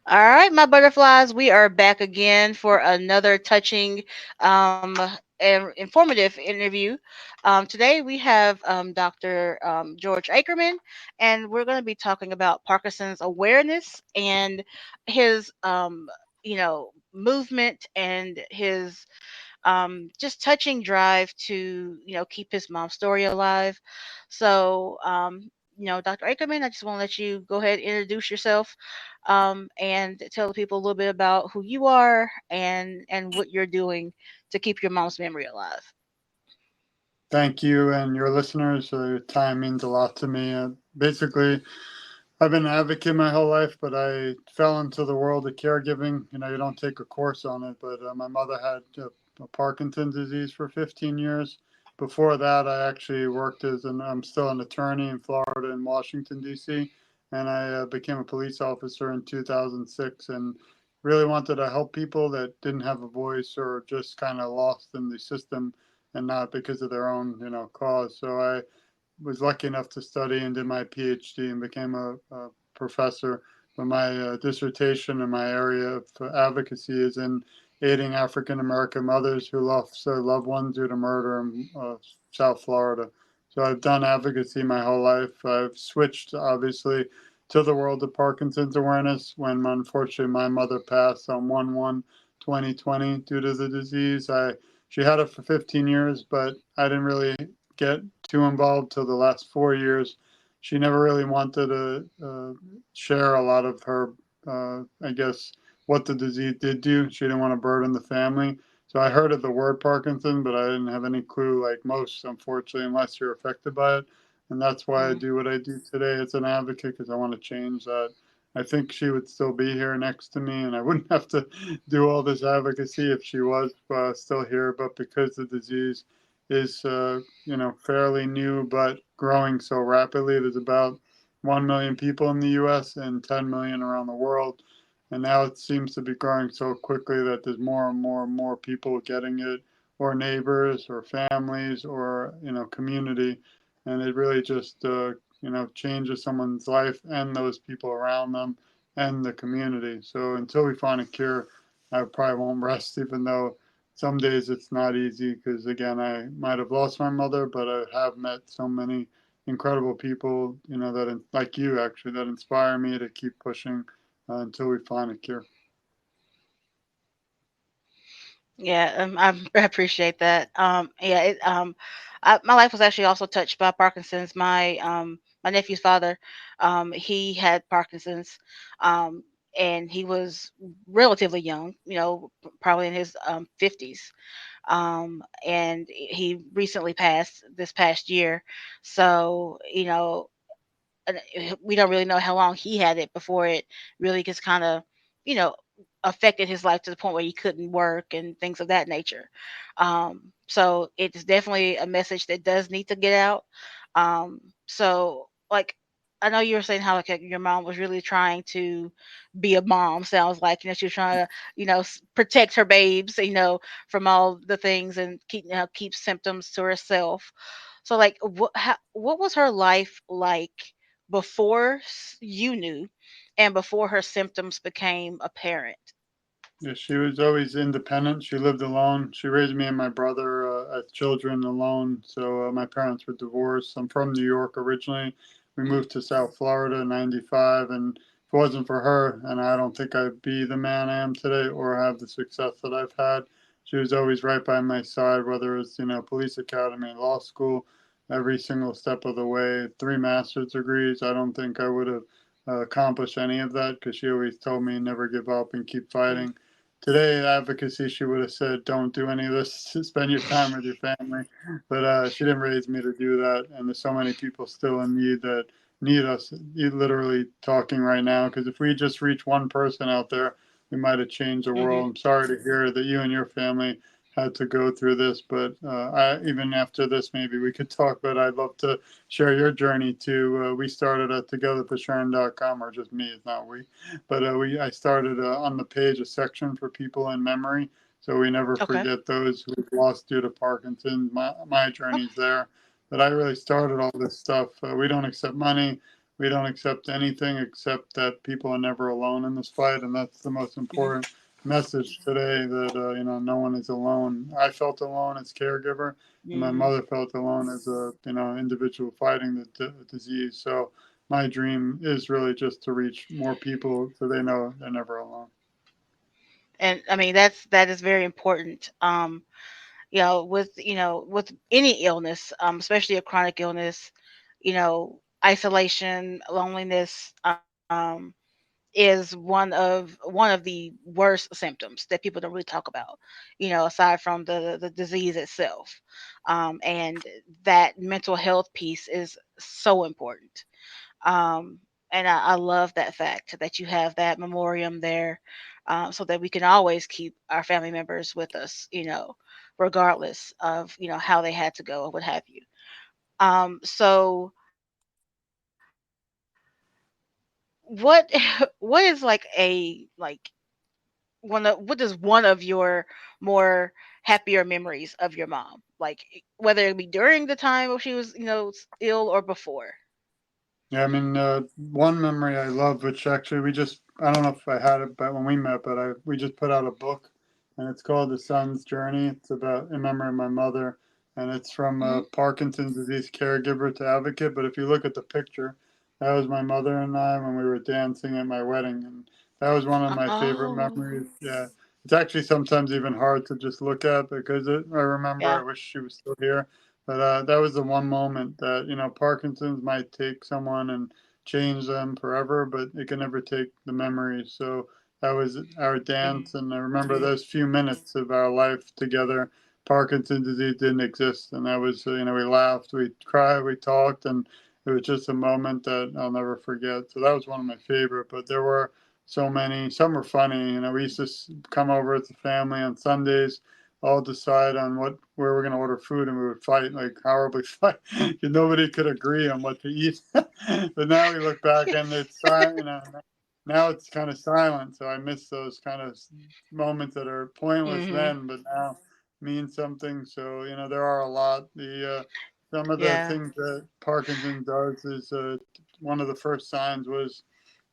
All right, my butterflies, we are back again for another touching and informative interview. Today we have Dr. George Ackerman, and we're going to be talking about Parkinson's awareness and his, movement and his just touching drive to, keep his mom's story alive. So, Dr. Ackerman, I just want to let you go ahead and introduce yourself and tell the people a little bit about who you are and what you're doing to keep your mom's memory alive. Thank you and your listeners. Your time means a lot to me. Basically, I've been an advocate my whole life, but I fell into the world of caregiving. You don't take a course on it, but my mother had Parkinson's disease for 15 years. Before that, I actually worked I'm still an attorney in Florida and Washington, D.C., and I became a police officer in 2006 and really wanted to help people that didn't have a voice or just kind of lost in the system and not because of their own, cause. So I was lucky enough to study and did my PhD and became a professor. But my dissertation in my area of advocacy is in aiding African American mothers who lost their loved ones due to murder in South Florida. So I've done advocacy my whole life. I've switched, obviously, to the world of Parkinson's awareness when, unfortunately, my mother passed on 1/1/2020 due to the disease. She had it for 15 years, but I didn't really get too involved till the last 4 years. She never really wanted to share a lot of her, I guess, what the disease did do. She didn't want to burden the family. So I heard of the word Parkinson, but I didn't have any clue, like most, unfortunately, unless you're affected by it. And that's why I Mm. do what I do today as an advocate, because I want to change that. I think she would still be here next to me, and I wouldn't have to do all this advocacy if she was still here. But because the disease is fairly new but growing so rapidly. There's about 1 million people in the US and 10 million around the world. And now it seems to be growing so quickly that there's more and more and more people getting it, or neighbors, or families, or, community. And it really just, changes someone's life and those people around them and the community. So until we find a cure, I probably won't rest, even though some days it's not easy because, again, I might have lost my mother, but I have met so many incredible people, that, like you actually, that inspire me to keep pushing until we find a cure. Yeah, I appreciate that. Yeah, my life was actually also touched by Parkinson's. My nephew's father, he had Parkinson's, um, and he was relatively young, probably in his 50s. And he recently passed this past year. So, we don't really know how long he had it before it really just kind of, you know, affected his life to the point where he couldn't work and things of that nature. So it's definitely a message that does need to get out. So like I know you were saying how like your mom was really trying to be a mom. Sounds like she was trying to protect her babes, from all the things and keep symptoms to herself. So like what was her life like before you knew and before her symptoms became apparent? Yeah, she was always independent. She lived alone. She raised me and my brother as children alone. So my parents were divorced. I'm from New York originally. We Mm. moved to South Florida in '95, and if it wasn't for her, and I don't think I'd be the man I am today or have the success that I've had. She was always right by my side, whether it's police academy, law school, every single step of the way. 3 master's degrees. I don't think I would have accomplished any of that because she always told me never give up and keep Mm. fighting. Today, advocacy, she would have said, don't do any of this, spend your time with your family. But she didn't raise me to do that. And there's so many people still in need that need us literally talking right now. Because if we just reach one person out there, we might have changed the Mhm. world. I'm sorry to hear that you and your family had to go through this. But even after this, maybe we could talk. But I'd love to share your journey too. We started at togetherforsharon.com, or just me, it's not we. But I started on the page a section for people in memory, so we never Okay. forget those who've lost due to Parkinson. My journey's there. But I really started all this stuff. We don't accept money. we don't accept anything except that people are never alone in this fight, and that's the most Mhm. important message today. That no one is alone. I felt alone as caregiver, and my Mhm. mother felt alone as a individual fighting the disease. So my dream is really just to reach more people so they know they're never alone. And I mean that is very important. With any illness, especially a chronic illness, isolation, loneliness, is one of the worst symptoms that people don't really talk about. Aside from the disease itself, and that mental health piece is so important. Um, and I love that fact that you have that memoriam there, so that we can always keep our family members with us, regardless of how they had to go or what have you. So what what is like what is one of your more happier memories of your mom? Like, whether it be during the time when she was ill or before. Yeah, I mean, one memory I love, which actually I don't know if I had it but when we met, but we just put out a book and it's called The Son's Journey. It's about in memory of my mother, and it's from Hmm. Parkinson's disease caregiver to advocate. But if you look at the picture, that was my mother and I when we were dancing at my wedding. And that was one of my favorite Oh, memories. Yeah. It's actually sometimes even hard to just look at because I remember, yeah. I wish she was still here, but that was the one moment that, Parkinson's might take someone and change them forever, but it can never take the memories. So that was our Hmm. dance. And I remember those few minutes of our life together. Parkinson's disease didn't exist. And that was, we laughed, we cried, we talked, and it was just a moment that I'll never forget. So that was one of my favorite, but there were so many. Some were funny. We used to come over as a family on Sundays, all decide on where we're gonna order food, and we would fight like horribly fight. 'Cause nobody could agree on what to eat. But now we look back and it's silent. Now it's kind of silent. So I miss those kind of moments that are pointless Hmm. then, but now mean something. So there are a lot. The Some of the Yeah. things that Parkinson does is one of the first signs was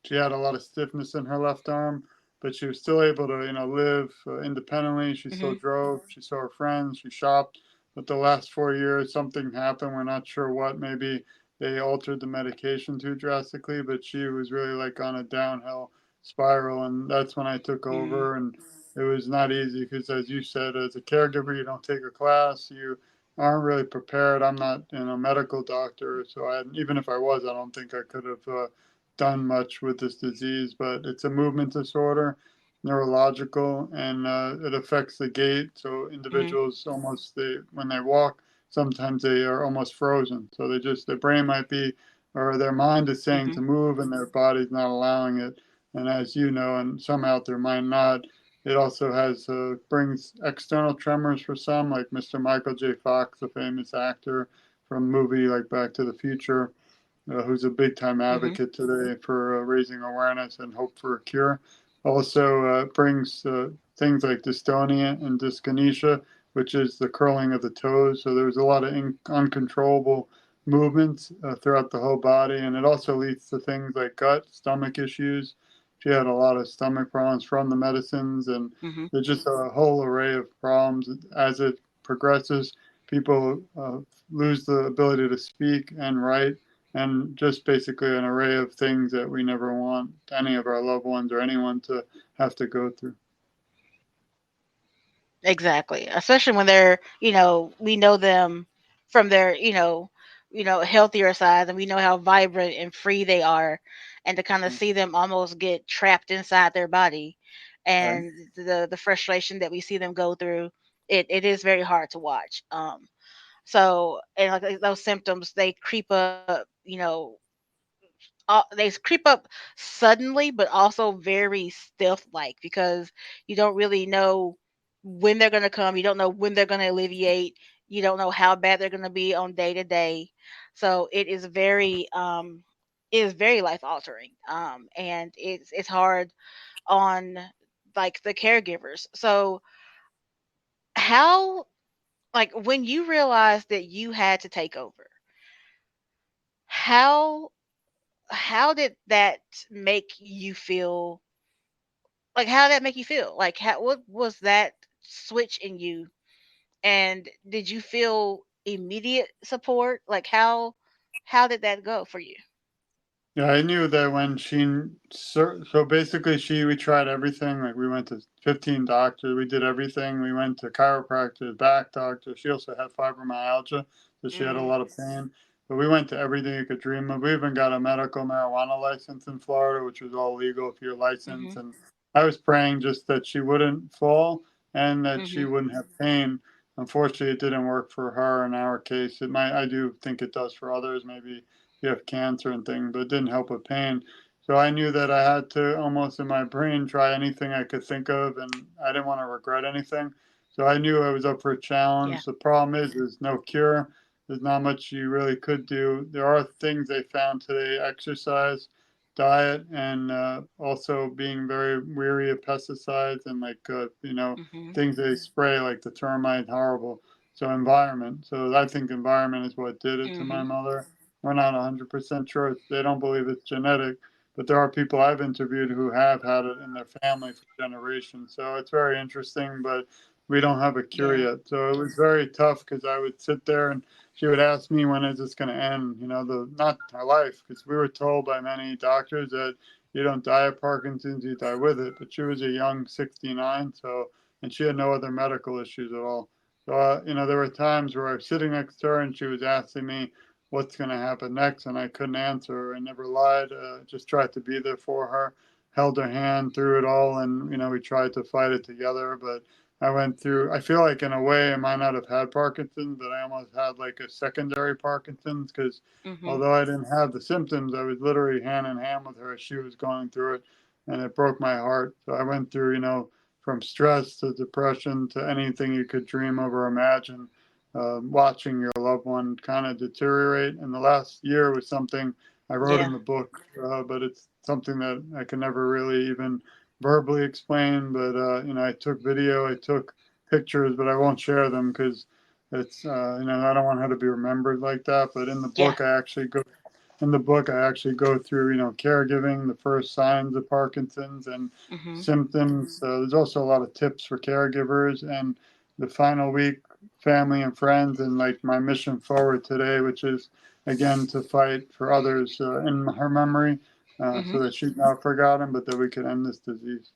she had a lot of stiffness in her left arm, but she was still able to, live independently. She still Hmm. drove. She saw her friends. She shopped. But the last 4 years, something happened. We're not sure what. Maybe they altered the medication too drastically, but she was really like on a downhill spiral. And that's when I took Hmm. over. And it was not easy because, as you said, as a caregiver, you don't take a class. You aren't really prepared. I'm not, a medical doctor, so even if I was, I don't think I could have done much with this disease, but it's a movement disorder, neurological, and it affects the gait. So Hmm. individuals when they walk, sometimes they are almost frozen. So their brain might be, or their mind is saying Hmm. to move, and their body's not allowing it. And as you know, and some out there might not, it also brings external tremors for some, like Mr. Michael J. Fox, the famous actor from movie like Back to the Future, who's a big time Hmm. advocate today for raising awareness and hope for a cure. Also brings things like dystonia and dyskinesia, which is the curling of the toes. So there's a lot of uncontrollable movements throughout the whole body, and it also leads to things like gut, stomach issues. She had a lot of stomach problems from the medicines, and Hmm. there's just a whole array of problems as it progresses. People lose the ability to speak and write, and just basically an array of things that we never want any of our loved ones or anyone to have to go through. Exactly. Especially when they're, we know them from their, healthier side, and we know how vibrant and free they are, and to kind of see them almost get trapped inside their body, Right. and the frustration that we see them go through, it is very hard to watch. So, and like those symptoms, they creep up, they creep up suddenly, but also very stealth like, because you don't really know when they're going to come. You don't know when they're going to alleviate. You don't know how bad they're going to be on day to day. So it is very life altering. And it's hard on like the caregivers. So how, like, when you realized that you had to take over, how how did that make you feel? Like, how did that make you feel? Like, what was that switch in you? And did you feel immediate support? Like, how did that go for you? Yeah, I knew that when so basically we tried everything. Like we went to 15 doctors, we did everything. We went to chiropractors, back doctors. She also had fibromyalgia, so she had a Mm, lot of pain. But we went to everything you could dream of. We even got a medical marijuana license in Florida, which was all legal if you're licensed. mhm, And I was praying just that she wouldn't fall and that she mhm, wouldn't have pain. Unfortunately, it didn't work for her in our case. It might, I do think it does for others, maybe you have cancer and things, but it didn't help with pain. So I knew that I had to almost in my brain try anything I could think of, and I didn't want to regret anything. So I knew I was up for a yeah, challenge. The problem is, there's no cure. There's not much you really could do. There are things they found today: exercise, diet, and also being very weary of pesticides and mhm, things they spray like the termite, horrible. So environment. So I think environment is what did it to my mhm, mother. We're not 100% sure. They don't believe it's genetic, but there are people I've interviewed who have had it in their family for generations. So it's very interesting, but we don't have a cure yeah, yet. So it was very tough because I would sit there and she would ask me, when is this going to end? The not our life, because we were told by many doctors that you don't die of Parkinson's, you die with it. But she was a young 69, so, and she had no other medical issues at all. So, there were times where I was sitting next to her and she was asking me, what's going to happen next, and I couldn't answer. I never lied. Just tried to be there for her, held her hand through it all, and we tried to fight it together. But I went through. I feel like in a way I might not have had Parkinson's, but I almost had like a secondary Parkinson's because mhm, although I didn't have the symptoms, I was literally hand in hand with her as she was going through it, and it broke my heart. So I went through, from stress to depression to anything you could dream of or imagine, watching your loved one kind of deteriorate. And the last year was something I wrote in yeah, the book, but it's something that I can never really even verbally explain. But I took video, I took pictures, but I won't share them because I don't want her to be remembered like that. But yeah, in the book, I actually go through, caregiving, the first signs of Parkinson's and mhm, symptoms. There's also a lot of tips for caregivers, and the final week, family and friends, and like my mission forward today, which is again to fight for others in her memory, mhm, so that she's not forgotten, but that we can end this disease.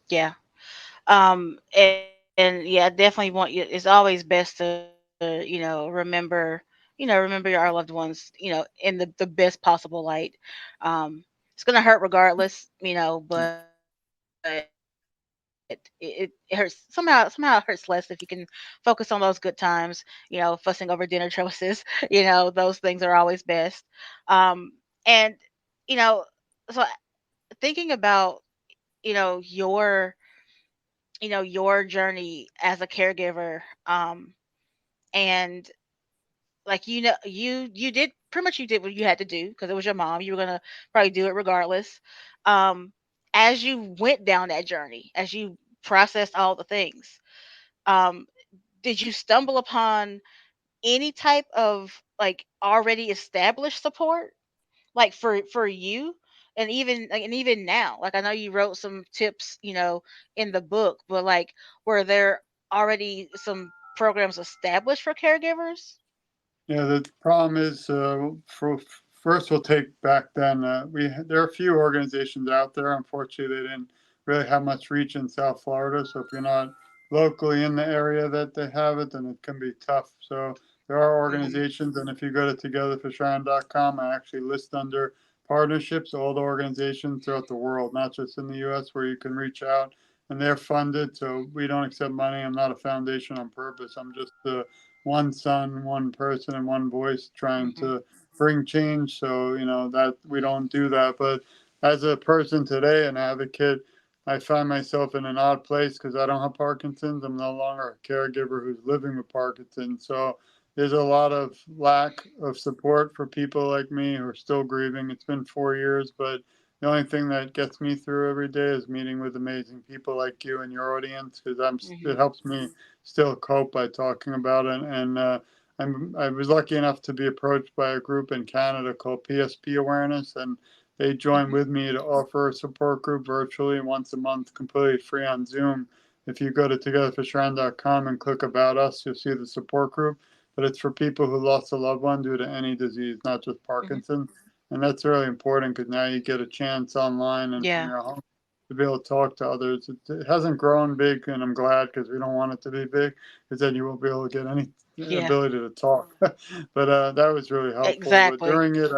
yeah. And yeah, I definitely want you. It's always best to remember remember our loved ones in the best possible light. It's gonna hurt regardless, but it hurts somehow it hurts less if you can focus on those good times, fussing over dinner choices. Those things are always best. Um and you know so thinking about your your journey as a caregiver, and like you did pretty much, you did what you had to do because it was your mom. You were gonna probably do it regardless. um as you went down that journey, as you processed all the things, um did you stumble upon any type of like already established support, like for you? And even now, like, I know you wrote some tips in the book, but like, were there already some programs established for caregivers? Yeah, the problem is, first we'll take back then. There are a few organizations out there. Unfortunately, they didn't really have much reach in South Florida. So if you're not locally in the area that they have it, then it can be tough. So there are Mhm, organizations, and if you go to togetherforsharon.com, I actually list under partnerships all the organizations throughout the world, not just in the U.S., where you can reach out, and they're funded. So we don't accept money. I'm not a foundation on purpose. I'm just the one son, one person, and one voice trying mhm, to bring change. So, that we don't do that. But as a person today, an advocate, I find myself in an odd place because I don't have Parkinson's. I'm no longer a caregiver who's living with Parkinson's. So there's a lot of lack of support for people like me who are still grieving. It's been 4 years, but the only thing that gets me through every day is meeting with amazing people like you and your audience because it mhm, helps me still cope by talking about it. And I was lucky enough to be approached by a group in Canada called PSP Awareness, and they joined Mhm. with me to offer a support group virtually once a month, completely free on Zoom. If you go to togetherforsharon.com and click About Us, you'll see the support group. But it's for people who lost a loved one due to any disease, not just Mhm. Parkinson. And that's really important because now you get a chance online and from Yeah. your home to be able to talk to others. It hasn't grown big, and I'm glad because we don't want it to be big, because then you won't be able to get any Yeah. ability to talk. But that was really helpful. But Exactly. during it,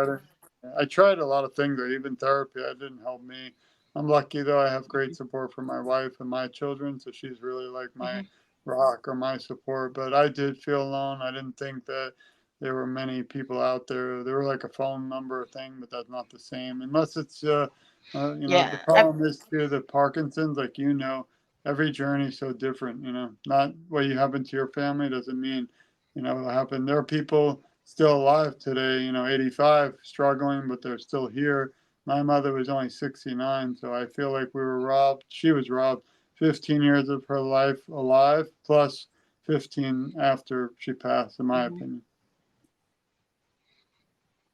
I tried a lot of things, even therapy. That didn't help me. I'm lucky though. I have great Mhm. support from my wife and my children, so she's really like my Mhm. rock or my support. But I did feel alone. I didn't think that there were many people out there. There were like a phone number thing, but that's not the same unless it's the Yeah. problem is too the Parkinson's, like every journey is so different. Not what you happen to your family doesn't mean it'll happen. There are people still alive today, 85, struggling, but they're still here. My mother was only 69, so I feel like we were robbed. She was robbed 15 years of her life alive, plus 15 after she passed, in my Mhm. opinion.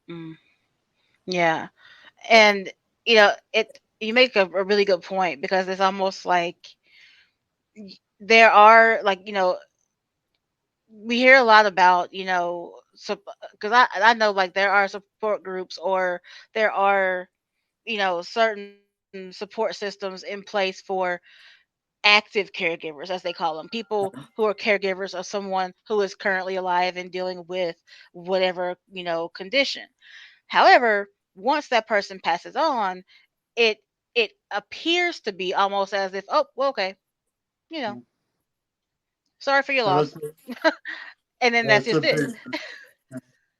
Mm. Yeah. And you make a really good point because it's almost like there are like we hear a lot about because I know like there are support groups or there are certain support systems in place for active caregivers, as they call them, people who are caregivers of someone who is currently alive and dealing with whatever condition. However, once that person passes on, it it appears to be almost as if, oh well, okay, you know sorry for your Yeah, loss, and then that's that's a just it. big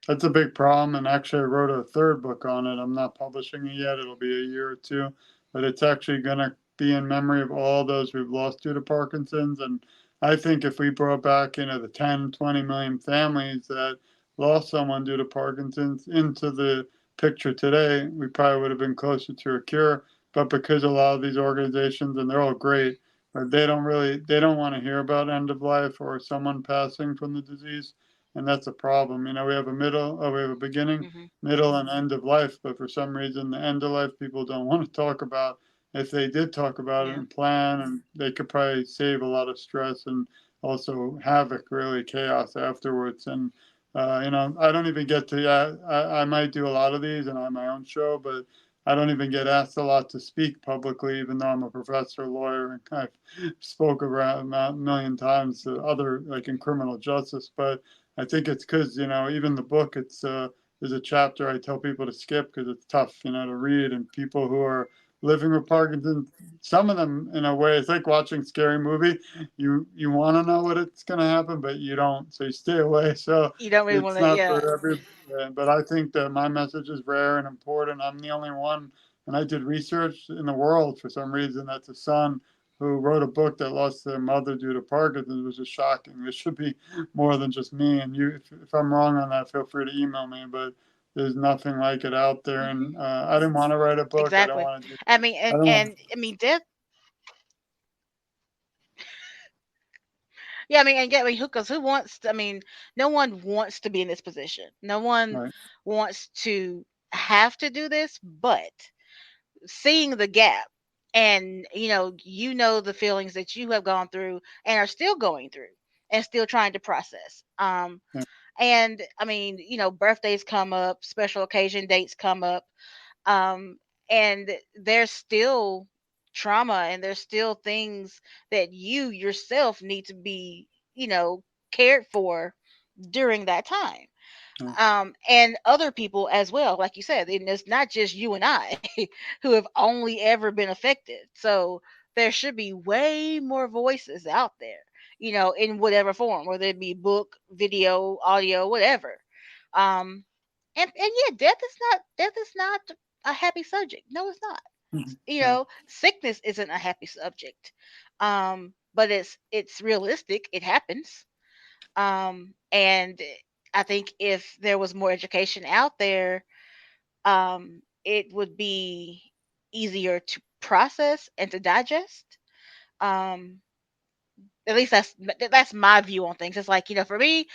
That's a big problem, and actually, I wrote a third book on it. I'm not publishing it yet. It'll be a year or two, but it's actually going to be in memory of all those we've lost due to Parkinson's. And I think if we brought back, the 10, 20 million families that lost someone due to Parkinson's into the picture today, we probably would have been closer to a cure. But because a lot of these organizations, and they're all great, but they don't want to hear about end of life or someone passing from the disease, and that's a problem. We have a beginning, Hmm. middle, and end of life, but for some reason, the end of life people don't want to talk about. If they did talk about it Yeah. and plan, and they could probably save a lot of stress and also havoc, really chaos afterwards. And I don't even get to. I might do a lot of these, and I have my own show, but I don't even get asked a lot to speak publicly, even though I'm a professor, lawyer, and I've spoke around a million times to other like in criminal justice. But I think it's because even the book, there's a chapter I tell people to skip because it's tough to read, and people who are living with Parkinson's, some of them in a way it's like watching a scary movie. You want to know what it's going to happen, but you don't, so you stay away. So You don't really want it's to, not yeah. for every. But I think that my message is rare and important. I'm the only one, and I did research in the world for some reason that's a son who wrote a book that lost their mother due to Parkinson's, which is shocking. This should be more than just me. And if I'm wrong on that, feel free to email me. But there's nothing like it out there. Hmm. And I didn't want to write a book. I don't Exactly. want to do. I mean, I and don't want. and I mean, death. Yeah, I mean, and yeah, I mean, who wants? I mean, no one wants to be in this position. No one Right. wants to have to do this, but seeing the gap and the feelings that you have gone through and are still going through and still trying to process. Yeah. And I mean, birthdays come up, special occasion dates come up, um, and there's still trauma and there's still things that you yourself need to be, cared for during that time. Yeah. And other people as well, like you said, and it's not just you and I who have only ever been affected. So there should be way more voices out there, in whatever form, whether it be book, video, audio, whatever. Um, and yeah, death is not a happy subject. No, it's not. Right. Sickness isn't a happy subject. But it's realistic. It happens. And I think if there was more education out there, it would be easier to process and to digest. Um, at least that's my view on things. It's like, for me,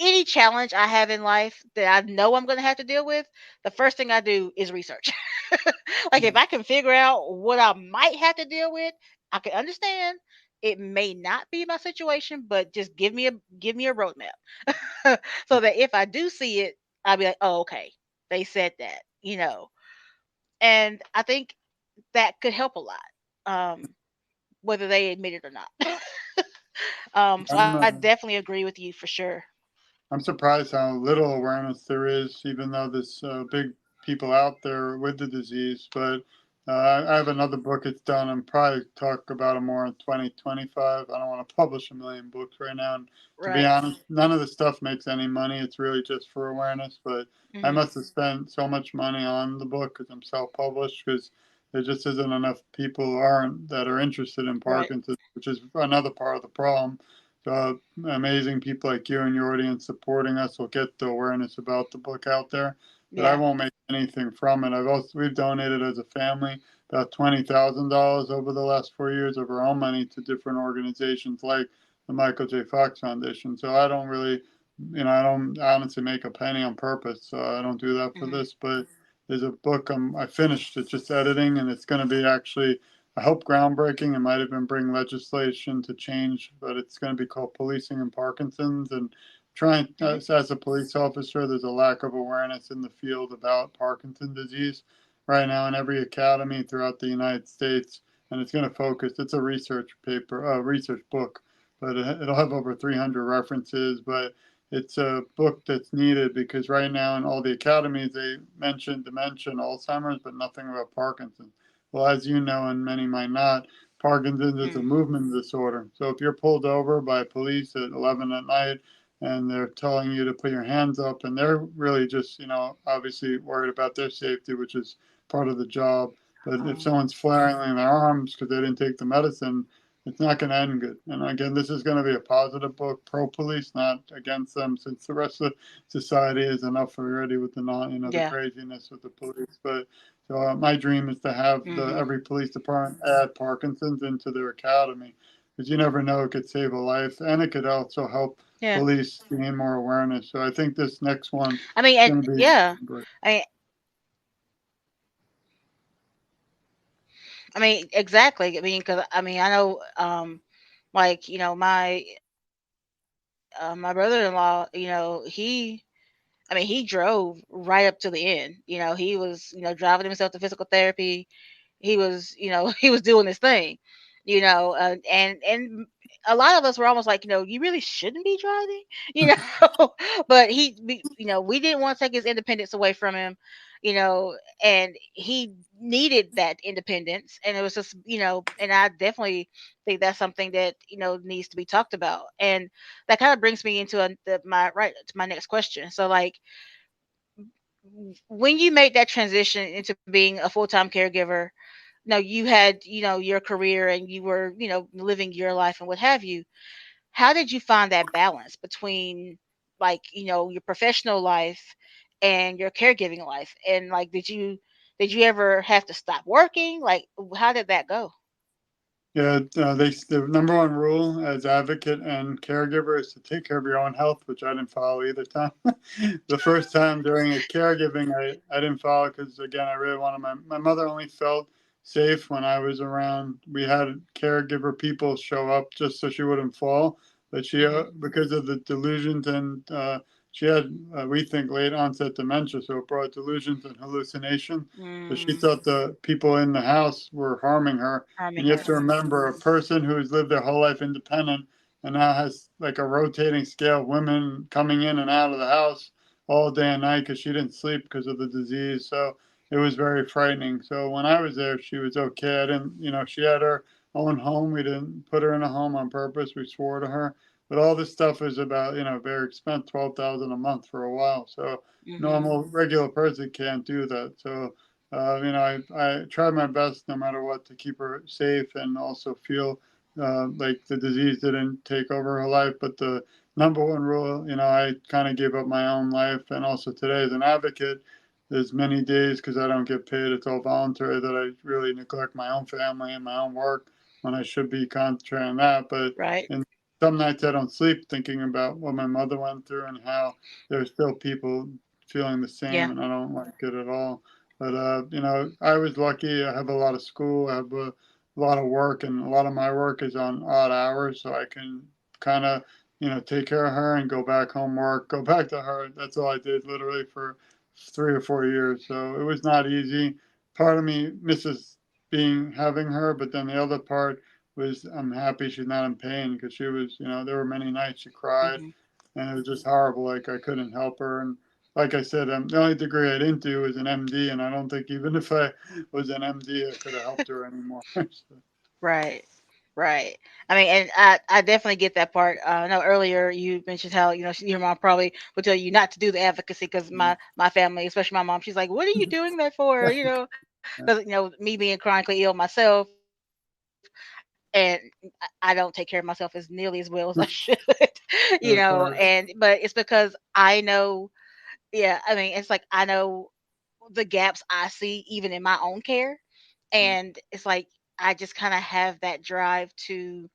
any challenge I have in life that I know I'm going to have to deal with, the first thing I do is research. Like if I can figure out what I might have to deal with, I can understand. It may not be my situation, but just give me a roadmap, so that if I do see it, I'll be like, oh, okay, they said that, and I think that could help a lot, whether they admit it or not. So I'm I definitely agree with you for sure. I'm surprised how little awareness there is, even though there's big people out there with the disease. But I have another book it's done. I'm probably talk about it more in 2025. I don't want to publish a million books right now. And to be Right. honest, none of the stuff makes any money. It's really just for awareness. But I Hmm. must have spent so much money on the book because I'm self-published because there just isn't enough people aren't that are interested in Right. Parkinson's, which is another part of the problem. So amazing people like you and your audience supporting us will get the awareness about the book out there. But I Yeah. won't make anything from it. We've donated as a family about $20,000 over the last 4 years of our own money to different organizations like the Michael J. Fox Foundation. So I don't really, I don't honestly make a penny on purpose. So I don't do that for Hmm. this. But there's a book I finished it just editing, and it's going to be actually I hope groundbreaking. It might even bring legislation to change, but it's going to be called Policing and Parkinson's. And trying, Hmm. as a police officer, there's a lack of awareness in the field about Parkinson's disease right now in every academy throughout the United States. And it's going to focus, it's a research paper, a research book, but it'll have over 300 references. But it's a book that's needed because right now in all the academies, they mention dementia and Alzheimer's, but nothing about Parkinson's. Well, as you know, and many might not, Parkinson's is a Mm. movement disorder. So if you're pulled over by police at 11 at night and they're telling you to put your hands up, and they're really just, obviously worried about their safety, which is part of the job. But if Um, someone's flaring their arms because they didn't take the medicine, it's not going to end good. And again, this is going to be a positive book pro police, not against them, since the rest of society is enough already with the non, the yeah. craziness with the police. But so my dream is to have the Hmm. every police department add Parkinson's into their academy, because you never know, it could save a life and it could also help Yeah. police gain more awareness. So I think this next one I mean, is and going to be yeah. great. I mean, exactly. I mean, because I know, like my brother-in-law, he drove right up to the end. He was driving himself to physical therapy. He was, he was doing his thing, and a lot of us were almost like, you really shouldn't be driving, you but we didn't want to take his independence away from him, you know, and he needed that independence, and it was just, and I definitely think that's something that needs to be talked about, and that kind of brings me into my right to my next question. So, like, when you made that transition into being a full-time caregiver, no, you had, your career and you were, living your life and what have you. How did you find that balance between, like, your professional life and your caregiving life? And, like, did you ever have to stop working? Like, how did that go? Yeah, the number one rule as advocate and caregiver is to take care of your own health, which I didn't follow either time. The first time during a caregiving, I didn't follow because again, I really wanted my mother only felt safe when I was around. We had caregiver people show up just so she wouldn't fall, but she Mhm. because of the delusions and she had we think late onset dementia, so it brought delusions and hallucination. So she Mm, thought the people in the house were harming her, harming and you have her. to remember a person who's lived their whole life independent and now has like a rotating scale of women coming in and out of the house all day and night because she didn't sleep because of the disease. So it was very frightening. So when I was there, she was okay. I didn't, she had her own home. We didn't put her in a home on purpose. We swore to her. But all this stuff is about, very expensive, 12,000 a month for a while. So Mhm. normal, regular person can't do that. So I tried my best no matter what to keep her safe and also feel like the disease didn't take over her life. But the number one rule, I kind of gave up my own life. And also today, as an advocate, there's many days because I don't get paid, it's all voluntary, that I really neglect my own family and my own work when I should be concentrating on that. But Right. in some nights I don't sleep thinking about what my mother went through and how there's still people feeling the same, Yeah. and I don't like it at all. But I was lucky. I have a lot of school. I have a lot of work, and a lot of my work is on odd hours, so I can kind of take care of her and go back home, work, go back to her. That's all I did literally for 3 or 4 years. So it was not easy. Part of me misses being having her, but then the other part was I'm happy she's not in pain because she was, there were many nights she cried, Hmm. and it was just horrible. Like I couldn't help her, and like I said, the only degree I didn't do was an MD, and I don't think even if I was an MD, I could have helped her anymore. So, Right. Right. I mean, and I definitely get that part. I know earlier you mentioned how your mom probably would tell you not to do the advocacy because my family, especially my mom, she's like, "What are you doing that for?" Because me being chronically ill myself, and I don't take care of myself as nearly as well as I should, of and course. but it's because I know. Yeah, I mean, it's like I know the gaps I see even in my own care, and it's like I just kind of have that drive to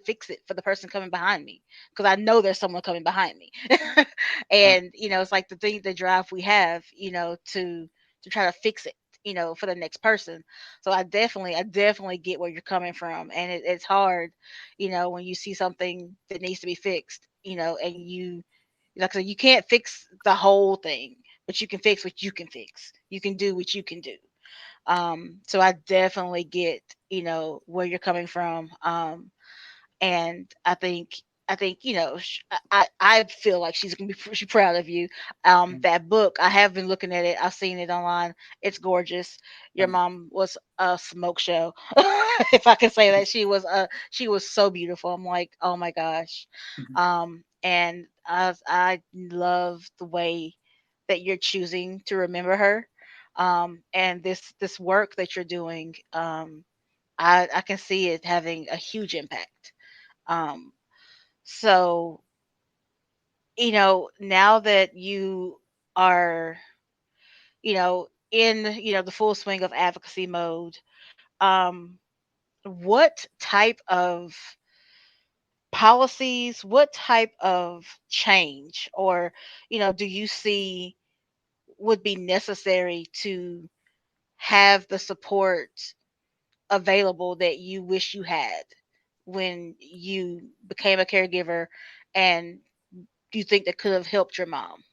fix it for the person coming behind me because I know there's someone coming behind me. Yeah. And it's like the drive we have, to try to fix it, for the next person. So I definitely get where you're coming from, and it's hard, when you see something that needs to be fixed, and like I said, you can't fix the whole thing, but you can fix what you can fix. You can do what you can do. So I definitely get, where you're coming from. And I think I feel like she's gonna be pretty proud of you. That book, I have been looking at it. I've seen it online. It's gorgeous. Your Thanks. mom was a smoke show, if I can say that. She was so beautiful. I'm like, oh my gosh. And I love the way that you're choosing to remember her. And this work that you're doing. I can see it having a huge impact. Um, so, now that you are, in, the full swing of advocacy mode, um, what type of policies, what type of change, or, do you see would be necessary to have the support available that you wish you had when you became a caregiver, and do you think that could have helped your mom?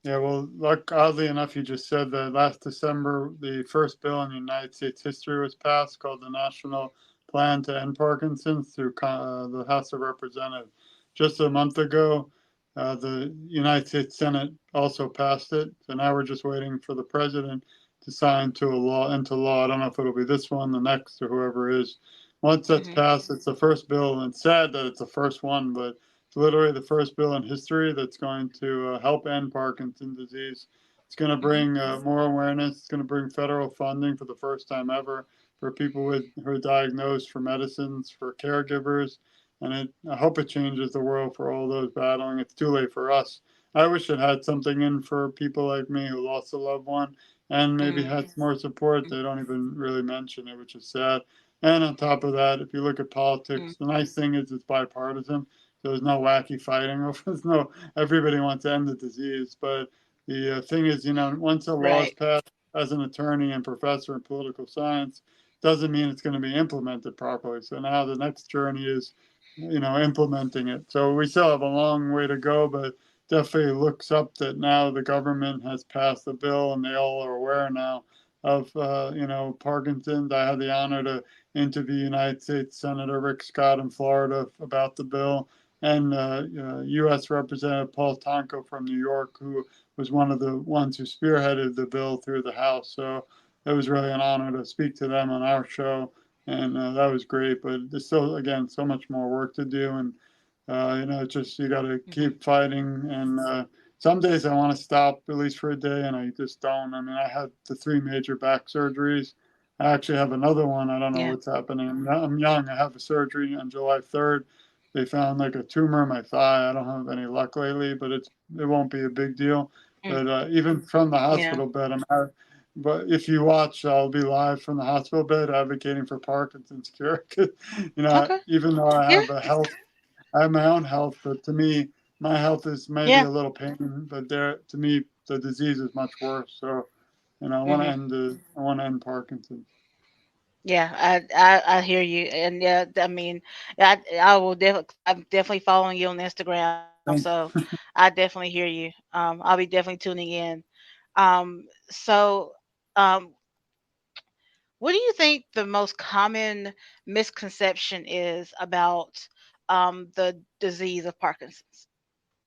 Yeah, well, oddly enough, you just said that last December, the first bill in United States history was passed called the National Plan to End Parkinson's through the House of Representatives. Just a month ago, the United States Senate also passed it. So now we're just waiting for the president to sign into law. I don't know if it'll be this one, the next, or whoever it is. Once that's Mhm. passed, it's the first bill, and it's sad that it's the first one, but it's literally the first bill in history that's going to help end Parkinson's disease. It's going to Mhm. bring more awareness. It's going to bring federal funding for the first time ever for people who are diagnosed, for medicines, for caregivers, and I hope it changes the world for all those battling. It's too late for us. I wish it had something in for people like me who lost a loved one and maybe Mhm. had more support. They don't even really mention it, which is sad. And on top of that, if you look at Mhm. politics, the nice thing is it's bipartisan. There's no wacky fighting over. There's no everybody wants to end the disease, but the thing is, once a law is Right. passed, as an attorney and professor in political science, doesn't mean it's going to be implemented properly. So now the next journey is, implementing it. So we still have a long way to go, but definitely looks up that now the government has passed the bill and they all are aware now of, Parkinson's. I had the honor to interview United States Senator Rick Scott in Florida about the bill, and U.S. Representative Paul Tonko from New York, who was one of the ones who spearheaded the bill through the House. So it was really an honor to speak to them on our show, and that was great. But there's still, again, so much more work to do, and just you got to Mhm. keep fighting. And some days I want to stop at least for a day, and I just don't. I mean, I had the three major back surgeries. I actually have another one. I don't know Yeah. what's happening. I'm young. I have a surgery on July 3rd. They found like a tumor in my thigh. I don't have any luck lately, but it won't be a big deal. Mm. But even from the Yeah. hospital bed, but if you watch, I'll be live from the hospital bed advocating for Parkinson's cure. Okay. Even though I Yeah. have a health I have my own health, but to me, my health is maybe Yeah. a little pain, but there to me the disease is much worse. So I want to Mhm. end I want to end Parkinson's. Yeah, I hear you, and yeah, I mean, I will definitely, I'm definitely following you on Instagram, so Thank I definitely hear you. I'll be definitely tuning in. So, um, what do you think the most common misconception is about the disease of Parkinson's?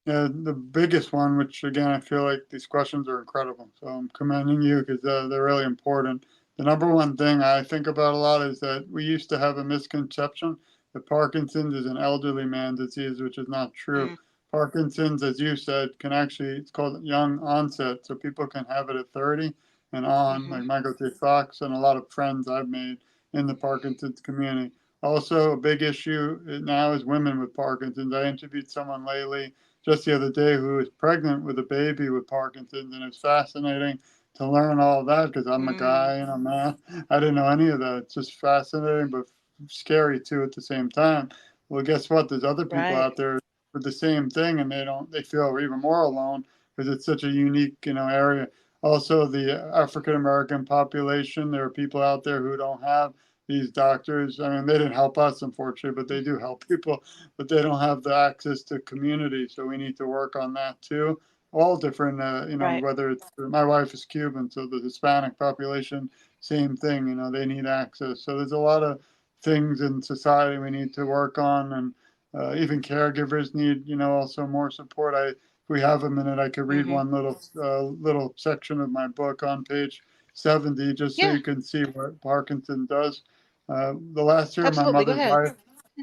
The biggest one, which again, I feel like these questions are incredible. So I'm commending you because they're really important. The number one thing I think about a lot is that we used to have a misconception that Parkinson's is an elderly man disease, which is not true. Mm, Parkinson's, as you said, can actually, it's called young onset. So people can have it at 30 and on, mhm, like Michael J. Fox and a lot of friends I've made in the Parkinson's community. Also, a big issue now is women with Parkinson's. I interviewed someone lately just the other day who was pregnant with a baby with Parkinson's, and it's fascinating to learn all of that because I'm a mm, guy and a man. I didn't know any of that. It's just fascinating, but scary too at the same time. Well, guess what? There's other people right, out there with the same thing, and they feel even more alone because it's such a unique area. Also, the African American population, there are people out there who don't have these doctors. I mean, they didn't help us, unfortunately, but they do help people, but they don't have the access to community. So we need to work on that too. All different, right, whether it's my wife is Cuban, so the Hispanic population, same thing, they need access. So there's a lot of things in society we need to work on. And even caregivers need, also more support. If we have a minute, I could read mhm, one little section of my book on page 70, just so yeah, you can see what Parkinson does. The last year of my absolutely. Go mother's ahead. life,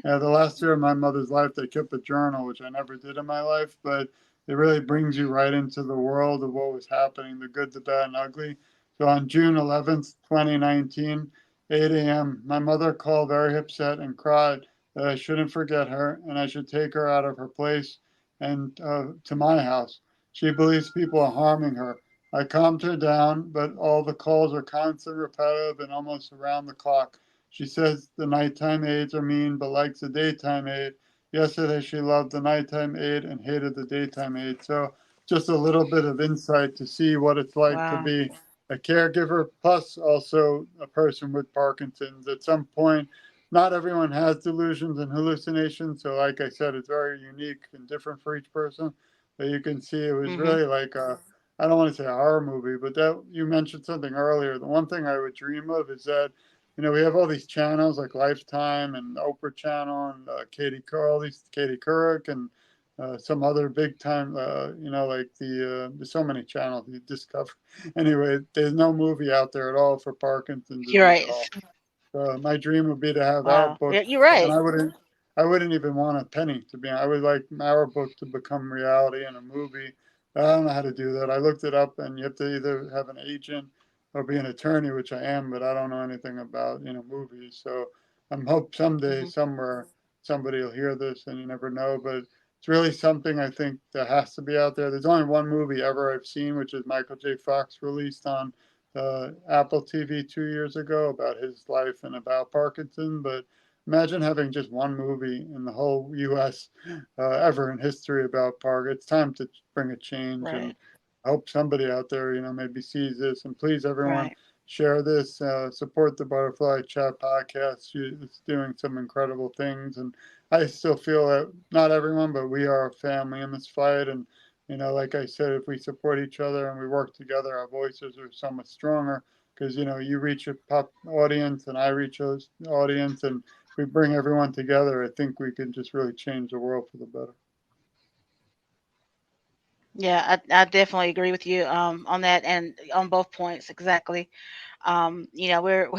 yeah, the last year of my mother's life, they kept a journal, which I never did in my life, but it really brings you right into the world of what was happening, the good, the bad, and ugly. So on June 11th, 2019, 8 a.m., my mother called very upset and cried that I shouldn't forget her and I should take her out of her place and to my house. She believes people are harming her. I calmed her down, but all the calls are constant, repetitive, and almost around the clock. She says the nighttime aides are mean but likes the daytime aide. Yesterday she loved the nighttime aide and hated the daytime aide. So just a little bit of insight to see what it's like to Wow. be a caregiver plus also a person with Parkinson's. At some point, not everyone has delusions and hallucinations. So like I said, it's very unique and different for each person. But you can see it was Mhm. really like I don't want to say a horror movie, but that you mentioned something earlier. The one thing I would dream of is that we have all these channels like Lifetime and Oprah Channel and all these Katie Couric and some other big time, like there's so many channels you discover. Anyway, there's no movie out there at all for Parkinson's You're disease right. at all. My dream would be to have our Wow. Yeah, book, you're and right. I wouldn't even want a penny to be. I would like our book to become reality in a movie. I don't know how to do that. I looked it up, and you have to either have an agent or be an attorney, which I am, but I don't know anything about movies. So I'm hope someday Mhm. somewhere somebody will hear this, and you never know. But it's really something I think that has to be out there. There's only one movie ever I've seen, which is Michael J. Fox released on Apple TV 2 years ago about his life and about Parkinson. But imagine having just one movie in the whole U.S. Ever in history about Park. It's time to bring a change, and Right. I hope somebody out there, maybe sees this. And please, everyone, Right. share this. Support the Butterfly Chat podcast. It's doing some incredible things, and I still feel that not everyone, but we are a family in this fight, and like I said, if we support each other and we work together, our voices are so much stronger because, you reach a pop audience and I reach an audience and we bring everyone together. I think we can just really change the world for the better. Yeah, I definitely agree with you on that and on both points exactly. We're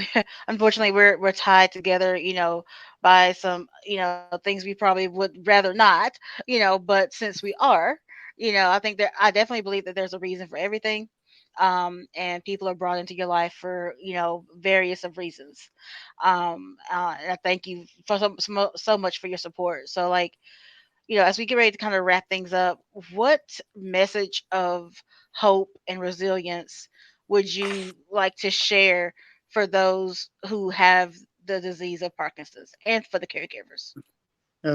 unfortunately we're tied together, by some, things we probably would rather not, but since we are, I think that I definitely believe that there's a reason for everything. And people are brought into your life for, various of reasons. And I thank you for so much for your support. So like, as we get ready to kind of wrap things up, what message of hope and resilience would you like to share for those who have the disease of Parkinson's and for the caregivers? Yeah, I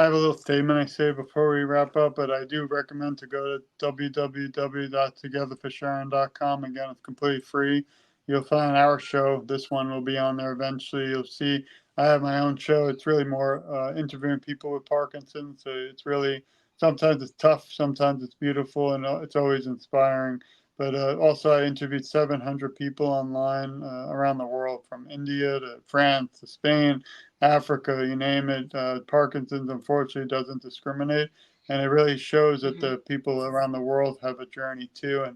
have a little statement I say before we wrap up, but I do recommend to go to www.togetherforsharon.com. Again, it's completely free. You'll find our show. This one will be on there eventually. You'll see I have my own show. It's really more interviewing people with Parkinson's. So it's really, sometimes it's tough, sometimes it's beautiful, and it's always inspiring. But also, I interviewed 700 people online around the world, from India to France to Spain, Africa, you name it. Parkinson's unfortunately doesn't discriminate, and it really shows that Hmm. the people around the world have a journey too. And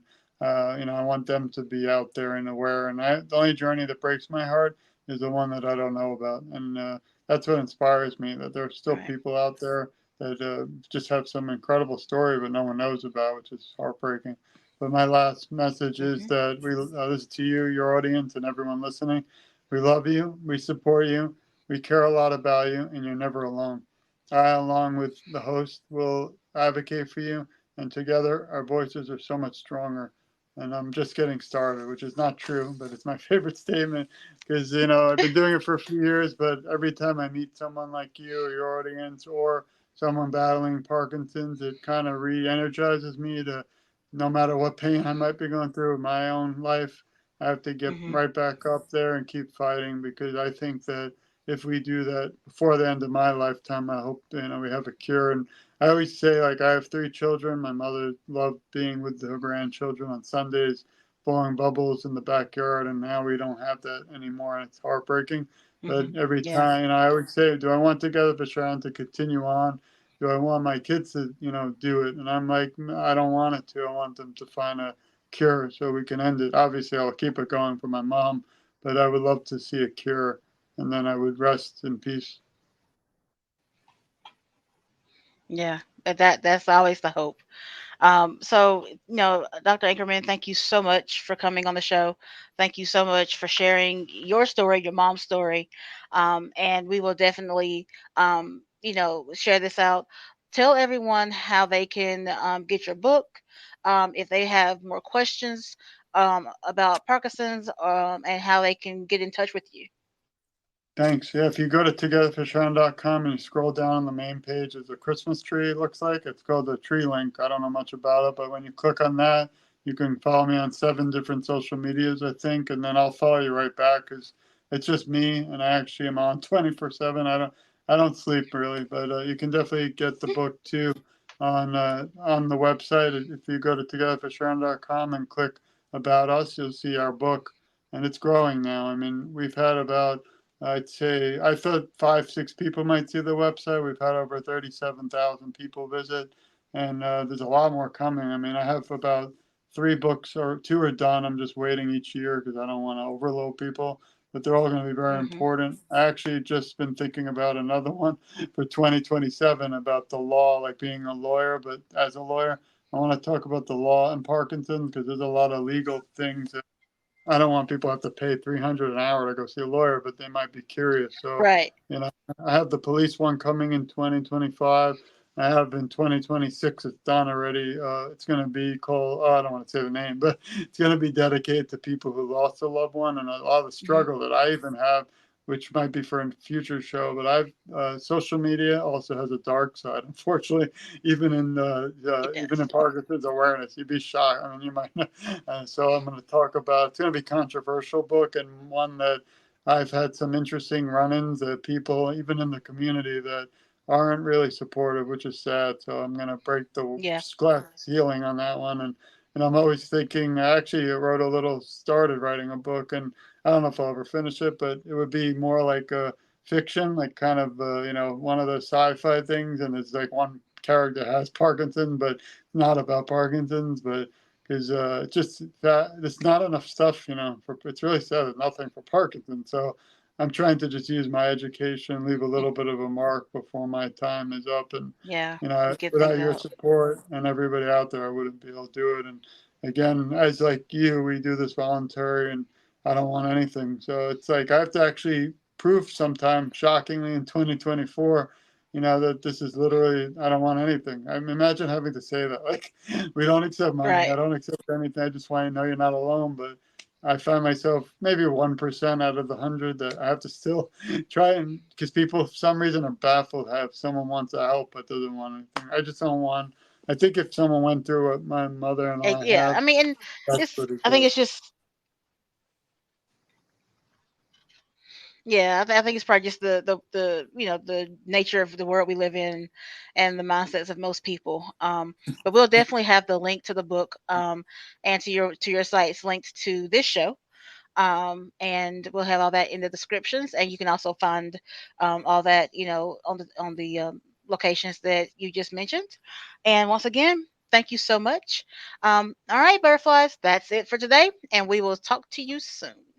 I want them to be out there and aware. And the only journey that breaks my heart is the one that I don't know about, and that's what inspires me. That there are still Right. people out there that just have some incredible story, but no one knows about, which is heartbreaking. But my last message is Hmm. that this is to you, your audience, and everyone listening. We love you. We support you. We care a lot about you, and you're never alone. I, along with the host, will advocate for you, and together our voices are so much stronger. And I'm just getting started, which is not true, but it's my favorite statement because, I've been doing it for a few years, but every time I meet someone like you or your audience or someone battling Parkinson's, it kind of re energizes me to, no matter what pain I might be going through in my own life, I have to get Hmm. right back up there and keep fighting, because I think that if we do that before the end of my lifetime, I hope we have a cure. And I always say, like, I have three children. My mother loved being with her grandchildren on Sundays, blowing bubbles in the backyard, and now we don't have that anymore, and it's heartbreaking. Hmm. But every Yeah. time, I always say, do I want Together for Sharon to continue on? Do I want my kids to, do it? And I'm like, I don't want it to. I want them to find a cure so we can end it. Obviously, I'll keep it going for my mom, but I would love to see a cure, and then I would rest in peace. Yeah. That's always the hope. So, Dr. Ackerman, thank you so much for coming on the show. Thank you so much for sharing your story, your mom's story. And we will definitely, share this out. Tell everyone how they can get your book. If they have more questions about Parkinson's, and how they can get in touch with you. Thanks. Yeah, if you go to togetherforsharon.com and you scroll down on the main page, there's a Christmas tree, it looks like. It's called the Tree Link. I don't know much about it, but when you click on that, you can follow me on 7 different social medias, I think, and then I'll follow you right back, because it's just me, and I actually am on 24/7. I don't sleep really, but you can definitely get the book too on the website. If you go to togetherforsharon.com and click about us, you'll see our book, and it's growing now. I mean, we've had about, I'd say, I thought 5, 6 people might see the website. We've had over 37,000 people visit, and there's a lot more coming. I mean, I have about 3 books, or 2 are done. I'm just waiting each year because I don't want to overload people, but they're all going to be very Hmm. important. I actually just been thinking about another one for 2027 about the law, like being a lawyer, but as a lawyer, I want to talk about the law in Parkinson's, because there's a lot of legal things. I don't want people to have to pay 300 an hour to go see a lawyer, but they might be curious. So, Right. you know, I have the police one coming in 2025. I have in 2026. It's done already. It's going to be called, oh, I don't want to say the name, but it's going to be dedicated to people who lost a loved one, and a lot of the Hmm. struggle that I even have, which might be for a future show. But social media also has a dark side, unfortunately. It Even in does. Parkinson's awareness, you'd be shocked. I mean, you might. So I'm going to talk about. It's going to be a controversial book, and one that I've had some interesting run-ins that people, even in the community, that aren't really supportive, which is sad. So I'm going to break the Yeah. glass ceiling on that one, and I'm always thinking. I actually wrote a little, started writing a book, and I don't know if I'll ever finish it, but it would be more like a fiction, like kind of one of those sci-fi things, and it's like one character has Parkinson, but not about Parkinson's, but because just that there's not enough stuff, for it's really sad there's nothing for Parkinson. So I'm trying to just use my education, leave a little bit of a mark before my time is up, and Yeah. Get things without your out. support and everybody out there, I wouldn't be able to do it. And again, as like you, we do this voluntary, and I don't want anything. So it's like I have to actually prove sometime, shockingly, in 2024, that this is literally, I don't want anything. I mean, imagine having to say that. Like, we don't accept money. I Right. don't accept anything. I just want to know you're not alone. But I find myself maybe 1% out of the 100 that I have to still try, and because people for some reason are baffled how if someone wants to help but doesn't want anything. I just don't want. I think if someone went through what my mother and I Yeah, have, I mean, and that's it's pretty I think cool. it's just yeah, I think it's probably just the the nature of the world we live in, and the mindsets of most people. But we'll definitely have the link to the book, and to your sites linked to this show. And we'll have all that in the descriptions, and you can also find all that on the locations that you just mentioned. And once again, thank you so much. All right, butterflies, that's it for today, and we will talk to you soon.